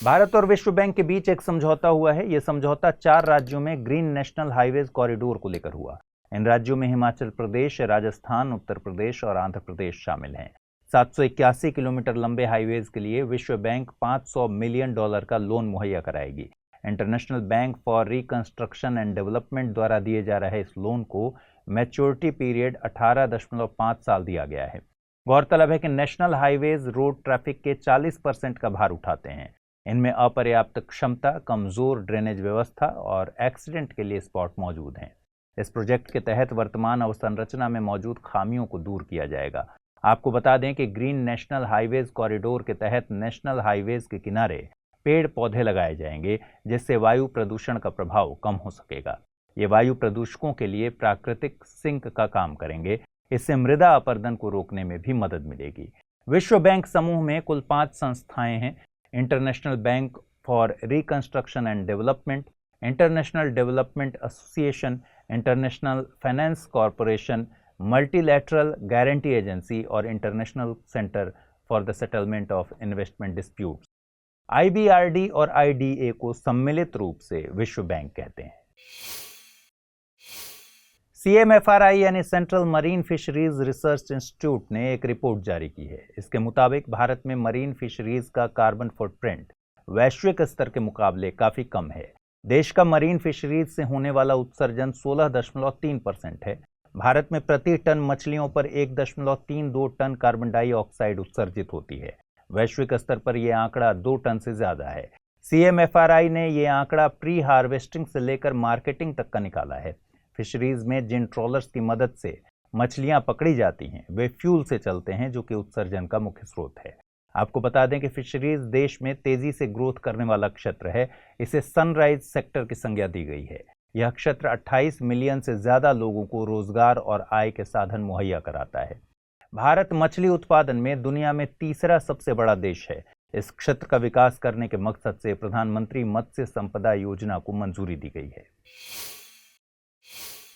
भारत और विश्व बैंक के बीच एक समझौता हुआ है। यह समझौता 4 राज्यों में ग्रीन नेशनल हाईवेज कॉरिडोर को लेकर हुआ। इन राज्यों में हिमाचल प्रदेश, राजस्थान, उत्तर प्रदेश और आंध्र प्रदेश शामिल हैं। 781 किलोमीटर लंबे हाईवेज के लिए विश्व बैंक $500 मिलियन का लोन मुहैया कराएगी। International bank for reconstruction and development द्वारा दिए जा रहे इस लोन को मैच्योरिटी पीरियड 18.5 साल दिया गया है। गौरतलब है कि नेशनल हाईवेज रोड ट्रैफिक के 40% का भार उठाते हैं। इनमें अपर्याप्त क्षमता, कमजोर ड्रेनेज व्यवस्था और एक्सीडेंट के लिए स्पॉट मौजूद हैं। इस प्रोजेक्ट के तहत वर्तमान अवसंरचना में मौजूद खामियों को दूर किया जाएगा। आपको बता दें कि ग्रीन नेशनल हाईवेज कॉरिडोर के तहत नेशनल हाईवेज के किनारे पेड़ पौधे लगाए जाएंगे, जिससे वायु प्रदूषण का प्रभाव कम हो सकेगा। ये वायु प्रदूषकों के लिए प्राकृतिक सिंक का काम करेंगे। इससे मृदा अपरदन को रोकने में भी मदद मिलेगी। विश्व बैंक समूह में कुल 5 संस्थाएं हैं। International bank for reconstruction and development, international development association, international finance corporation, multilateral guarantee agency और international centre for the settlement of investment disputes. IBRD और IDA को सम्मिलित रूप से विश्व बैंक कहते हैं। CMFRI यानी central marine fisheries research institute ने एक रिपोर्ट जारी की है। इसके मुताबिक भारत में मरीन फिशरीज का कार्बन फुटप्रिंट वैश्विक स्तर के मुकाबले काफी कम है। देश का मरीन फिशरीज से होने वाला उत्सर्जन 16.3% है। भारत में प्रति टन मछलियों पर 1.32 टन कार्बन डाइऑक्साइड उत्सर्जित होती है। वैश्विक स्तर पर यह आंकड़ा 2 टन से ज्यादा है। CMFRI ने ये आंकड़ा प्री हार्वेस्टिंग से लेकर मार्केटिंग तक का निकाला है। फिशरीज में जिन ट्रॉलर्स की मदद से मछलियां पकड़ी जाती हैं वे फ्यूल से चलते हैं, जो कि उत्सर्जन का मुख्य स्रोत है। आपको बता दें कि फिशरीज देश में तेजी से ग्रोथ करने वाला क्षेत्र है। इसे सनराइज सेक्टर की संज्ञा दी गई है। यह क्षेत्र 28 मिलियन से ज्यादा लोगों को रोजगार और आय के साधन मुहैया कराता है। भारत मछली उत्पादन में दुनिया में तीसरा सबसे बड़ा देश है। इस क्षेत्र का विकास करने के मकसद से प्रधानमंत्री मत्स्य संपदा योजना को मंजूरी दी गई है।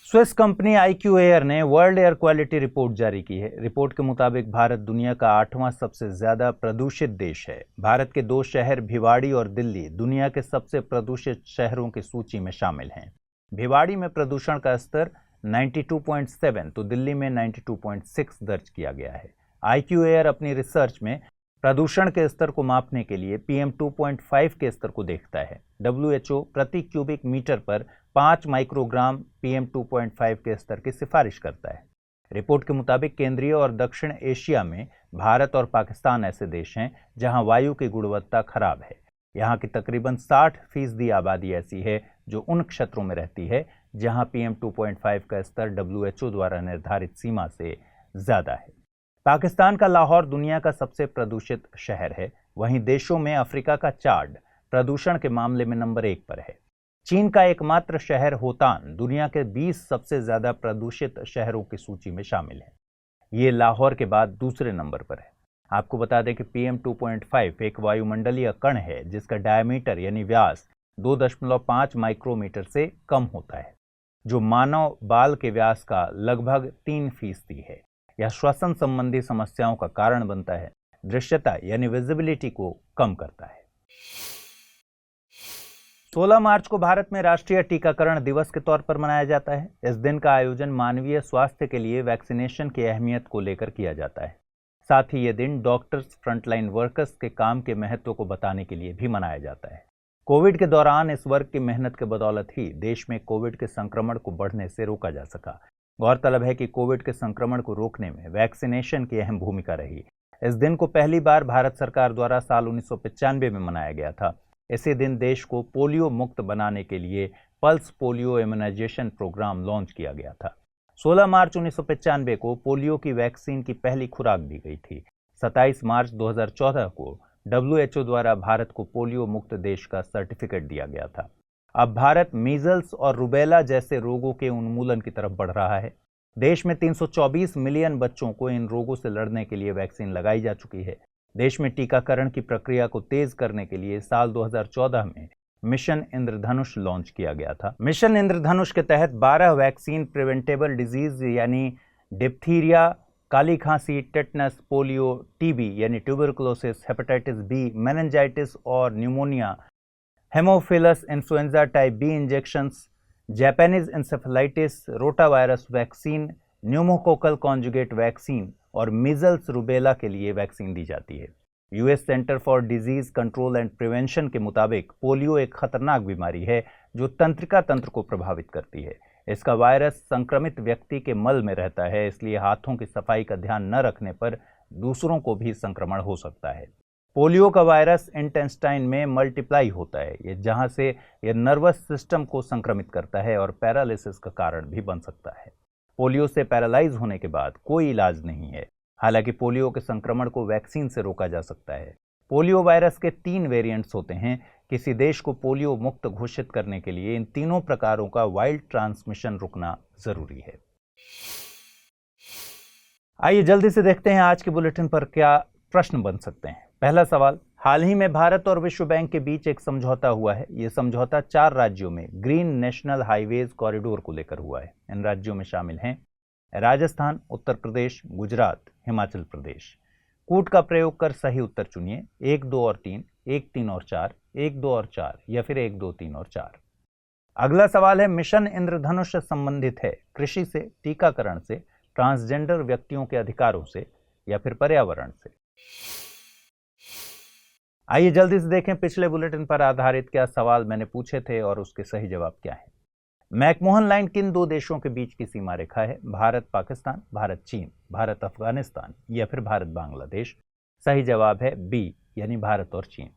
स्विस कंपनी IQ एयर ने वर्ल्ड एयर क्वालिटी रिपोर्ट जारी की है। रिपोर्ट के मुताबिक भारत दुनिया का 8वां सबसे ज्यादा प्रदूषित देश है। भारत के 2 शहर भिवाड़ी और दिल्ली दुनिया के सबसे प्रदूषित शहरों की सूची में शामिल हैं। भिवाड़ी में प्रदूषण का स्तर 92.7 तो दिल्ली में 92.6 दर्ज किया गया है। IQ एयर अपनी रिसर्च में प्रदूषण के स्तर को मापने के लिए PM2.5 के स्तर को देखता है। WHO प्रति क्यूबिक मीटर पर 5 माइक्रोग्राम PM2.5 के स्तर की सिफारिश करता है। रिपोर्ट के मुताबिक केंद्रीय और दक्षिण एशिया में भारत और पाकिस्तान ऐसे देश हैं जहां वायु की गुणवत्ता खराब है। यहां की तकरीबन 60% आबादी ऐसी है जो उन क्षेत्रों में रहती है जहां PM2.5 का स्तर WHO द्वारा निर्धारित सीमा से ज्यादा है। पाकिस्तान का लाहौर दुनिया का सबसे प्रदूषित शहर है। वहीं देशों में अफ्रीका का चाड प्रदूषण के मामले में नंबर 1 पर है। चीन का एकमात्र शहर होतान दुनिया के 20 सबसे ज्यादा प्रदूषित शहरों की सूची में शामिल है। ये लाहौर के बाद दूसरे नंबर पर है। आपको बता दें कि PM2.5 एक वायुमंडलीय कण है जिसका डायमीटर यानी व्यास 2.5 माइक्रोमीटर से कम होता है, जो मानव बाल के व्यास का लगभग 3% है। यह श्वसन संबंधी समस्याओं का कारण बनता है। दृश्यता यानी विजिबिलिटी को कम करता है। 16 मार्च को भारत में राष्ट्रीय टीकाकरण दिवस के तौर पर मनाया जाता है। इस दिन का आयोजन मानवीय स्वास्थ्य के लिए वैक्सीनेशन की अहमियत को लेकर किया जाता है। साथ ही यह दिन डॉक्टर्स, फ्रंटलाइन वर्कर्स के काम के महत्व को बताने के लिए भी मनाया जाता है। कोविड के दौरान इस वर्ग की मेहनत के बदौलत ही देश में कोविड के संक्रमण को बढ़ने से रोका जा सका। गौरतलब है कि कोविड के संक्रमण को रोकने में वैक्सीनेशन की अहम भूमिका रही। इस दिन को पहली बार भारत सरकार द्वारा साल 1995 में मनाया गया था। इसी दिन देश को पोलियो मुक्त बनाने के लिए pulse polio immunisation programme launch किया गया था। 16 मार्च 1995 को पोलियो की वैक्सीन की पहली खुराक दी गई थी। 27 मार्च 2014 को WHO द्वारा भारत को पोलियो मुक्त देश का सर्टिफिकेट दिया गया था। अब भारत मीजल्स और रुबेला जैसे रोगों के उन्मूलन की तरफ बढ़ रहा है। देश में 324 मिलियन बच्चों को इन रोगों से लड़ने के लिए वैक्सीन लगाई जा चुकी है। देश में टीकाकरण की प्रक्रिया को तेज करने के लिए साल 2014 में मिशन इंद्रधनुष लॉन्च किया गया था। मिशन इंद्रधनुष के तहत 12 वैक्सीन प्रिवेंटेबल डिजीज यानी डिप्थीरिया, काली खांसी, टेटनस, पोलियो, टीबी यानी ट्यूबरकुलोसिस, हेपेटाइटिस बी, मेनिंजाइटिस और pneumonia, haemophilus influenza type B injections, Japanese encephalitis, rotavirus vaccine, pneumococcal conjugate vaccine और मीजल्स रुबेला के लिए वैक्सीन दी जाती है। US centre for disease control and prevention के मुताबिक पोलियो एक खतरनाक बीमारी है जो तंत्रिका तंत्र को प्रभावित करती है। इसका वायरस संक्रमित व्यक्ति के मल में रहता है, इसलिए हाथों की सफाई का ध्यान न रखने पर दूसरों को भी संक्रमण हो सकता है। पोलियो का वायरस इंटेस्टाइन में मल्टीप्लाई होता है, जहां से यह नर्वस सिस्टम को संक्रमित करता है और पैरालिसिस का कारण भी बन सकता है। पोलियो से पैरालाइज होने के बाद कोई इलाज नहीं है। हालांकि पोलियो के संक्रमण को वैक्सीन से रोका जा सकता है। पोलियो वायरस के 3 वेरिएंट्स होते हैं। किसी देश को पोलियो मुक्त घोषित करने के लिए इन तीनों प्रकारों का वाइल्ड ट्रांसमिशन रुकना जरूरी है। आइए जल्दी से देखते हैं आज के बुलेटिन पर क्या प्रश्न बन सकते हैं। पहला सवाल, हाल ही में भारत और विश्व बैंक के बीच एक समझौता हुआ है। यह समझौता 4 राज्यों में ग्रीन नेशनल हाईवेज कॉरिडोर को लेकर हुआ है। इन राज्यों में शामिल हैं राजस्थान, उत्तर प्रदेश, गुजरात, हिमाचल प्रदेश। कूट का प्रयोग कर सही उत्तर चुनिए। 1, 2 और 3, 1, 3 और 4, 1, 2 और 4 या फिर 1, 2, 3 और 4। अगला सवाल है, मिशन इंद्रधनुष से संबंधित है कृषि से, टीकाकरण से, ट्रांसजेंडर व्यक्तियों के अधिकारों से या फिर पर्यावरण से। आइए जल्दी से देखें पिछले बुलेटिन पर आधारित क्या सवाल मैंने पूछे थे और उसके सही जवाब क्या है। मैकमोहन लाइन किन 2 देशों के बीच की सीमा रेखा है? भारत पाकिस्तान, भारत चीन, भारत अफगानिस्तान या फिर भारत बांग्लादेश। सही जवाब है बी यानी भारत और चीन।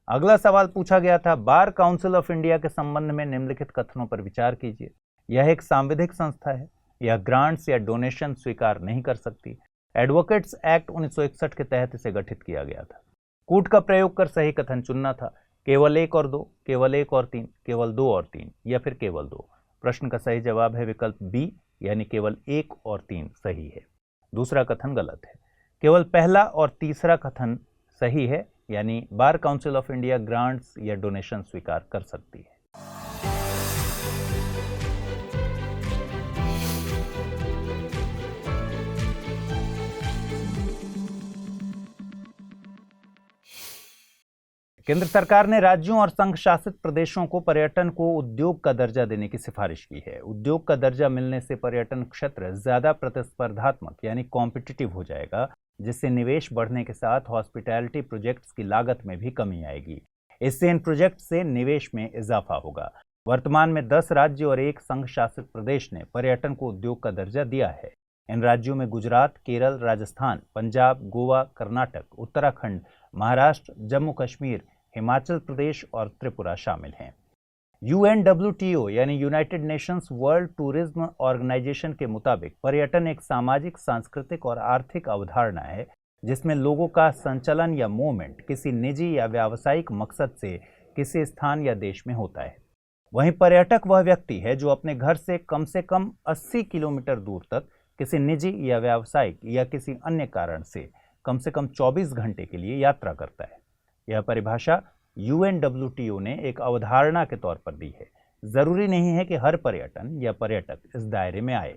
अगला सवाल पूछा गया था, बार काउंसिल ऑफ इंडिया के संबंध में निम्नलिखित कथनों पर विचार कीजिए। यह एक सांविधिक संस्था है, यह ग्रांट्स या डोनेशन स्वीकार नहीं कर सकती। एडवोकेट्स एक्ट 1961 के तहत इसे गठित किया गया था। कूट का प्रयोग कर सही कथन चुनना था। केवल 1 और 2, केवल 1 और 3, केवल 2 और 3 या फिर केवल 2। प्रश्न का सही जवाब है विकल्प बी, यानी केवल 1 और 3 सही है। दूसरा कथन गलत है। केवल पहला और तीसरा कथन सही है, यानी bar council of India grants या डोनेशन स्वीकार कर सकती है। केंद्र सरकार ने राज्यों और संघ शासित प्रदेशों को पर्यटन को उद्योग का दर्जा देने की सिफारिश की है। उद्योग का दर्जा मिलने से पर्यटन क्षेत्र ज्यादा प्रतिस्पर्धात्मक यानी कॉम्पिटिटिव हो जाएगा, जिससे निवेश बढ़ने के साथ हॉस्पिटैलिटी प्रोजेक्ट्स की लागत में भी कमी आएगी। इससे इन प्रोजेक्ट से निवेश में इजाफा होगा। वर्तमान में 10 राज्य और 1 संघ शासित प्रदेश ने पर्यटन को उद्योग का दर्जा दिया है। इन राज्यों में गुजरात, केरल, राजस्थान, पंजाब, गोवा, कर्नाटक, उत्तराखंड, महाराष्ट्र, जम्मू कश्मीर, हिमाचल प्रदेश और त्रिपुरा शामिल हैं। UNWTO यानी united nations world tourism organisation के मुताबिक पर्यटन एक सामाजिक, सांस्कृतिक और आर्थिक अवधारणा है जिसमें लोगों का संचलन या मूवमेंट किसी निजी या व्यावसायिक मकसद से किसी स्थान या देश में होता है। वहीं पर्यटक वह व्यक्ति है जो अपने घर से कम 80 किलोमीटर दूर तक किसी निजी या व्यावसायिक या किसी अन्य कारण से कम 24 घंटे के लिए यात्रा करता है। यह परिभाषा UNWTO ने एक अवधारणा के तौर पर दी है। जरूरी नहीं है कि हर पर्यटन या पर्यटक इस दायरे में आए।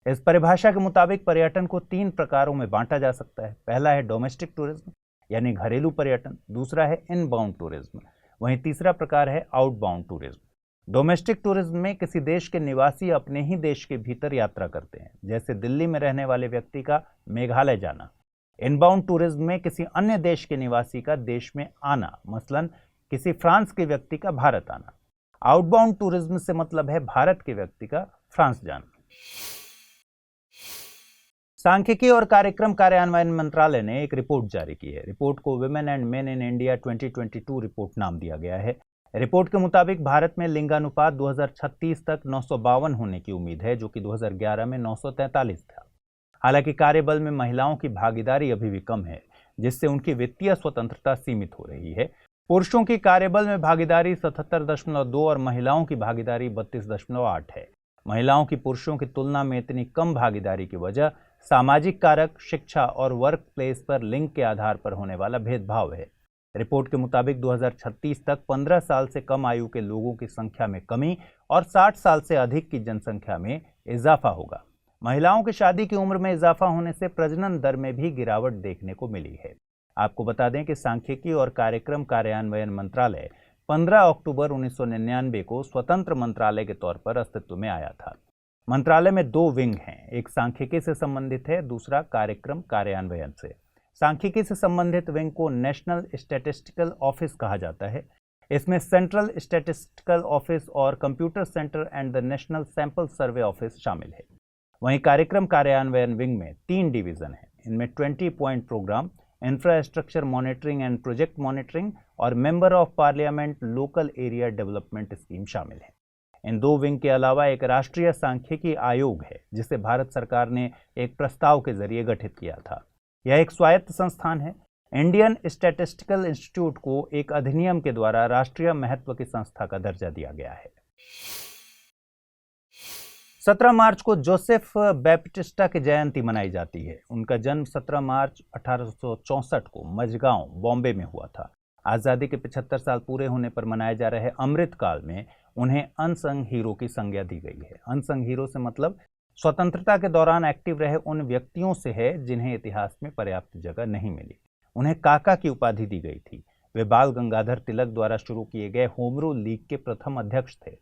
इस परिभाषा के मुताबिक पर्यटन को 3 प्रकारों में बांटा जा सकता है। पहला है डोमेस्टिक टूरिज्म यानी घरेलू पर्यटन, दूसरा है इनबाउंड टूरिज्म, वहीं तीसरा प्रकार है आउटबाउंड टूरिज्म। डोमेस्टिक टूरिज्म में किसी देश के निवासी अपने ही देश के भीतर यात्रा करते हैं, जैसे दिल्ली में रहने वाले व्यक्ति का मेघालय जाना। इनबाउंड टूरिज्म में किसी अन्य देश के निवासी का देश में आना, मसलन किसी फ्रांस के व्यक्ति का भारत आना। आउटबाउंड टूरिज्म से मतलब है भारत के व्यक्ति का फ्रांस जाना। सांख्यिकी और कार्यक्रम कार्यान्वयन मंत्रालय ने एक रिपोर्ट जारी की है। रिपोर्ट को women and main in India 2022 report नाम दिया गया है। रिपोर्ट के मुताबिक भारत में लिंगानुपात 2036 तक 952 होने की उम्मीद है, जो कि 2011 में 943 था। हालांकि कार्यबल में महिलाओं की भागीदारी अभी भी कम है, जिससे उनकी वित्तीय स्वतंत्रता सीमित हो रही है। पुरुषों की कार्यबल में भागीदारी 77.2 और महिलाओं की भागीदारी 32.8 है। महिलाओं की पुरुषों की तुलना में इतनी कम भागीदारी की वजह सामाजिक कारक, शिक्षा और वर्क प्लेस पर लिंग के आधार पर होने वाला भेदभाव है। रिपोर्ट के मुताबिक 2036 तक 15 साल से कम आयु के लोगों की संख्या में कमी और 60 साल से अधिक की जनसंख्या में इजाफा होगा। महिलाओं की शादी की उम्र में इजाफा होने से प्रजनन दर में भी गिरावट देखने को मिली है। आपको बता दें कि सांख्यिकी और कार्यक्रम कार्यान्वयन मंत्रालय 15 अक्टूबर 1999 को स्वतंत्र मंत्रालय के तौर पर अस्तित्व में आया था। मंत्रालय में 2 विंग हैं, एक सांख्यिकी से संबंधित है, दूसरा कार्यक्रम कार्यान्वयन से। सांख्यिकी से संबंधित विंग को नेशनल स्टैटिस्टिकल ऑफिस कहा जाता है। इसमें सेंट्रल स्टैटिस्टिकल ऑफिस और computer centre and the national sample survey office शामिल है। वहीं कार्यक्रम कार्यान्वयन विंग में 3 डिवीजन हैं। इनमें 20 point programme, infrastructure monitoring and project monitoring और member of parliament local area development scheme शामिल है। इन 2 विंग के अलावा एक राष्ट्रीय सांख्यिकी आयोग है, जिसे भारत सरकार ने एक प्रस्ताव के जरिए गठित किया था। यह एक स्वायत्त संस्थान है। इंडियन स्टैटिस्टिकल इंस्टीट्यूट को एक अधिनियम के द्वारा राष्ट्रीय महत्व की संस्था का दर्जा दिया गया है। 17 मार्च को जोसेफ बैप्टिस्टा की जयंती मनाई जाती है। उनका जन्म 17 मार्च 1864 को मझगांव, बॉम्बे में हुआ था। आज़ादी के 75 साल पूरे होने पर मनाए जा रहे अमृत काल में उन्हें अनसंग हीरो की संज्ञा दी गई है। अनसंग हीरो से मतलब स्वतंत्रता के दौरान एक्टिव रहे उन व्यक्तियों से है जिन्हें इतिहास में पर्याप्त जगह नहीं मिली। उन्हें काका की उपाधि दी गई थी। वे बाल गंगाधर तिलक द्वारा शुरू किए गए होम रूल लीग के प्रथम अध्यक्ष थे।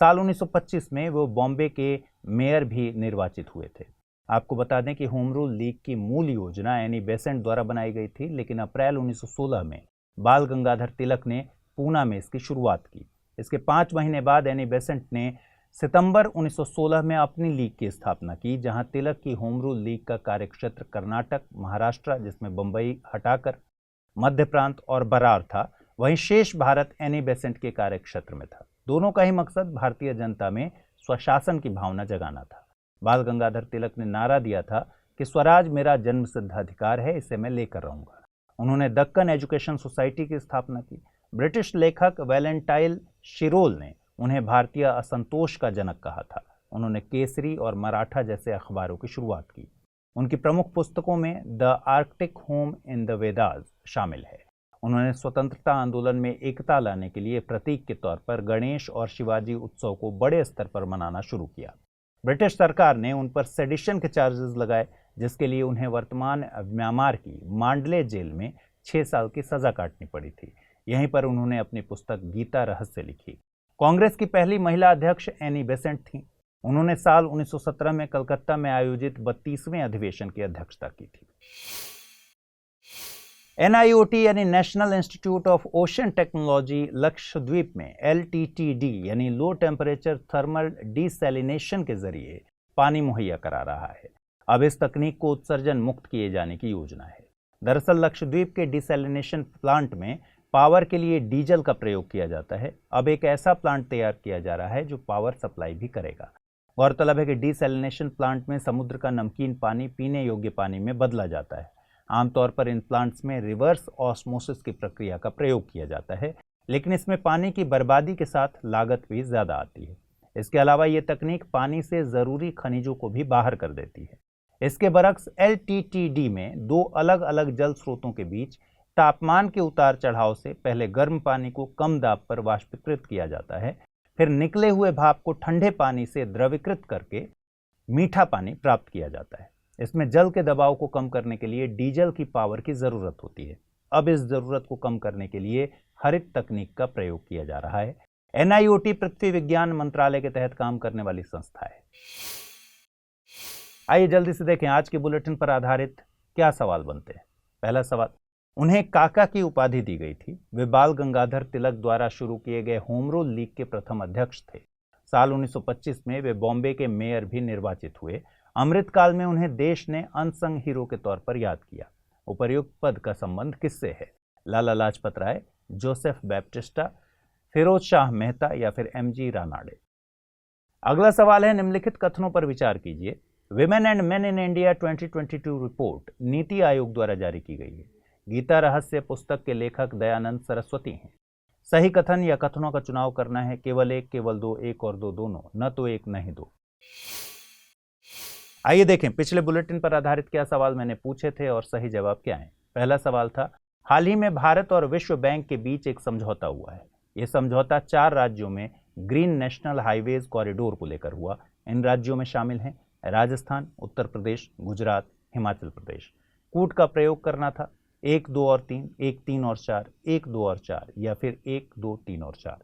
साल 1925 में वो बॉम्बे के मेयर भी निर्वाचित हुए थे। आपको बता दें कि होम रूल लीग की मूल योजना एनी बेसेंट द्वारा बनाई गई थी, लेकिन अप्रैल 1916 में बाल गंगाधर तिलक ने पूना में इसकी शुरुआत की। इसके 5 महीने बाद एनी बेसेंट ने सितंबर 1916 में अपनी लीग की स्थापना की, जहां तिलक की होम रूल लीग का कार्यक्षेत्र कर्नाटक, महाराष्ट्र जिसमें बंबई हटाकर मध्य प्रांत और बरार था, वहीं शेष भारत एनी बेसेंट के कार्यक्षेत्र में था। दोनों का ही मकसद भारतीय जनता में स्वशासन की भावना जगाना था। बाल गंगाधर तिलक ने नारा दिया था कि स्वराज मेरा जन्मसिद्ध अधिकार है, इसे मैं लेकर रहूंगा। उन्होंने दक्कन एजुकेशन सोसाइटी की स्थापना की। ब्रिटिश लेखक वैलेंटाइन शिरोल ने उन्हें भारतीय असंतोष का जनक कहा था। उन्होंने केसरी और मराठा जैसे अखबारों की शुरुआत की। उनकी प्रमुख पुस्तकों में the Arctic home in the Vedas शामिल है। उन्होंने स्वतंत्रता आंदोलन में एकता लाने के लिए प्रतीक के तौर पर गणेश और शिवाजी उत्सव को बड़े स्तर पर मनाना शुरू किया। ब्रिटिश सरकार ने उन पर सेडिशन के चार्जेस लगाए, जिसके लिए उन्हें वर्तमान म्यांमार की मांडले जेल में 6 साल की सजा काटनी पड़ी थी। यहीं पर उन्होंने अपनी पुस्तक गीता रहस्य लिखी। कांग्रेस की पहली महिला अध्यक्ष एनी बेसेंट थीं। उन्होंने साल 1917 में कलकत्ता में आयोजित 32वें अधिवेशन की अध्यक्षता की थी। NIOT यानी national institute of ocean technology Lakshadweep में LTTD यानी लो टेम्परेचर थर्मल डिसैलिनेशन के जरिए पानी मुहैया करा रहा है। अब इस तकनीक को उत्सर्जन मुक्त किए जाने की योजना है। दरअसल लक्षद्वीप के डिसैलिनेशन प्लांट में पावर के लिए डीजल का प्रयोग किया जाता है। अब एक ऐसा प्लांट तैयार किया जा रहा है जो पावर सप्लाई भी करेगा। गौरतलब है कि डिसैलिनेशन प्लांट में समुद्र का नमकीन पानी पीने योग्य पानी में बदला जाता है। आमतौर पर इन प्लांट्स में रिवर्स ऑस्मोसिस की प्रक्रिया का प्रयोग किया जाता है, लेकिन इसमें पानी की बर्बादी के साथ लागत भी ज़्यादा आती है। इसके अलावा ये तकनीक पानी से ज़रूरी खनिजों को भी बाहर कर देती है। इसके बरक्स LTTD में 2 अलग अलग जल स्रोतों के बीच तापमान के उतार चढ़ाव से पहले गर्म पानी को कम दाब पर वाष्पीकृत किया जाता है, फिर निकले हुए भाप को ठंडे पानी से द्रवीकृत करके मीठा पानी प्राप्त किया जाता है। इसमें जल के दबाव को कम करने के लिए डीजल की पावर की ज़रूरत होती है। अब इस ज़रूरत को कम करने के लिए हरित तकनीक का प्रयोग किया जा रहा है। NIOT पृथ्वी विज्ञान मंत्रालय के तहत काम करने वाली संस्था है। आइए जल्दी से देखें आज के बुलेटिन पर आधारित क्या सवाल बनते हैं। पहला सवाल, उन्हें काका की उपाधि दी गई थी। वे बाल गंगाधर तिलक द्वारा शुरू किए गए होम रूल लीग के प्रथम अध्यक्ष थे। साल 1925 में वे बॉम्बे के मेयर भी निर्वाचित हुए। अमृतकाल में उन्हें देश ने अनसंग हीरो के तौर पर याद किया। उपर्युक्त पद का संबंध किससे है? लाला लाजपत राय, जोसेफ बैप्टिस्टा, फिरोज शाह मेहता या फिर MG रानाडे। अगला सवाल है, निम्नलिखित कथनों पर विचार कीजिए। Women and main in India 2022 report NITI Aayog द्वारा जारी की गई है। गीता रहस्य पुस्तक के लेखक दयानंद सरस्वती हैं। सही कथन या कथनों का चुनाव करना है, केवल एक, केवल दो, एक और दो दोनों, न तो एक न ही दो। आइए देखें पिछले बुलेटिन पर आधारित क्या सवाल मैंने पूछे थे और सही जवाब क्या है। पहला सवाल था, हाल ही में भारत और विश्व बैंक के बीच एक समझौता हुआ है। यह समझौता 4 राज्यों में ग्रीन नेशनल हाईवेज कॉरिडोर को लेकर हुआ। इन राज्यों में शामिल हैं राजस्थान, उत्तर प्रदेश, गुजरात, हिमाचल प्रदेश। कूट का प्रयोग करना था 1, 2 और 3, 1, 3 और 4, 1, 2 और 4 या फिर 1, 2, 3 और 4।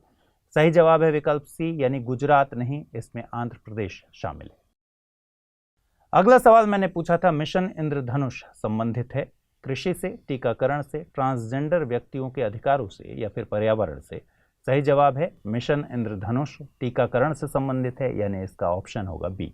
सही जवाब है विकल्प सी यानी गुजरात नहीं, इसमें आंध्र प्रदेश शामिल है। अगला सवाल मैंने पूछा था, मिशन इंद्रधनुष संबंधित है कृषि से, टीकाकरण से, ट्रांसजेंडर व्यक्तियों के अधिकारों से या फिर पर्यावरण से। सही जवाब है मिशन इंद्रधनुष टीकाकरण से संबंधित है, यानी इसका ऑप्शन होगा बी।